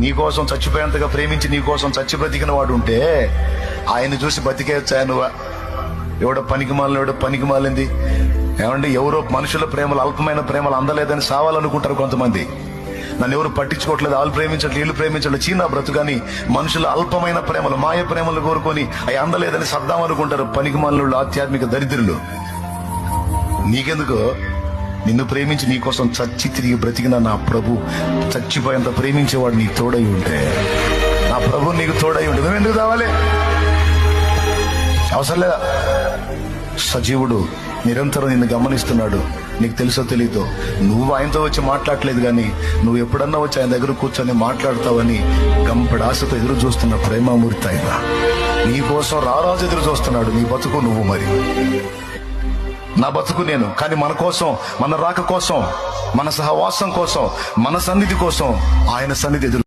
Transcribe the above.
నీకోసం చచ్చిపోయేంతగా ప్రేమించి నీకోసం చచ్చి బ్రతికిన వాడు ఉంటే ఆయన చూసి బతికేయచ్చా నువ్వా? ఎవడో పనికి మాలింది ఏమండి, ఎవరో మనుషుల ప్రేమలు, అల్పమైన ప్రేమలు అందలేదని సావాలనుకుంటారు కొంతమంది. నన్ను ఎవరు పట్టించుకోవట్లేదు, వాళ్ళు ప్రేమించట్లేదు, వీళ్ళు ప్రేమించట్లేదు, చీనా బ్రతుకని మనుషుల అల్పమైన ప్రేమలు, మాయ ప్రేమలు కోరుకొని అవి అందలేదని సర్దామనుకుంటారు పనికి మాలిన ఆధ్యాత్మిక దరిద్రులు. నీకెందుకు? నిన్ను ప్రేమించి నీకోసం చచ్చి తిరిగి బ్రతికిన నా ప్రభు, చచ్చిపోయేంత ప్రేమించేవాడు నీకు తోడై ఉంటే, నా ప్రభు నీకు తోడై ఉంటే నువ్వెందుకు కావాలి? అవసరం లేదా? సజీవుడు నిరంతరం నిన్ను గమనిస్తున్నాడు. నీకు తెలుసో తెలీదో, నువ్వు ఆయనతో వచ్చి మాట్లాడలేదు కానీ నువ్వు ఎప్పుడన్నా వచ్చి ఆయన దగ్గర కూర్చొని మాట్లాడతావని గంపడి ఆశతో ఎదురు చూస్తున్న ప్రేమామూర్తి ఆయన. నీ కోసం రారాజు ఎదురు చూస్తున్నాడు. నీ బతుకు నువ్వు, మరి నా బతుకు నేను. కానీ మన కోసం, మన రాక కోసం, మన సహవాసం కోసం, మన సన్నిధి కోసం ఆయన సన్నిధి ఎదురు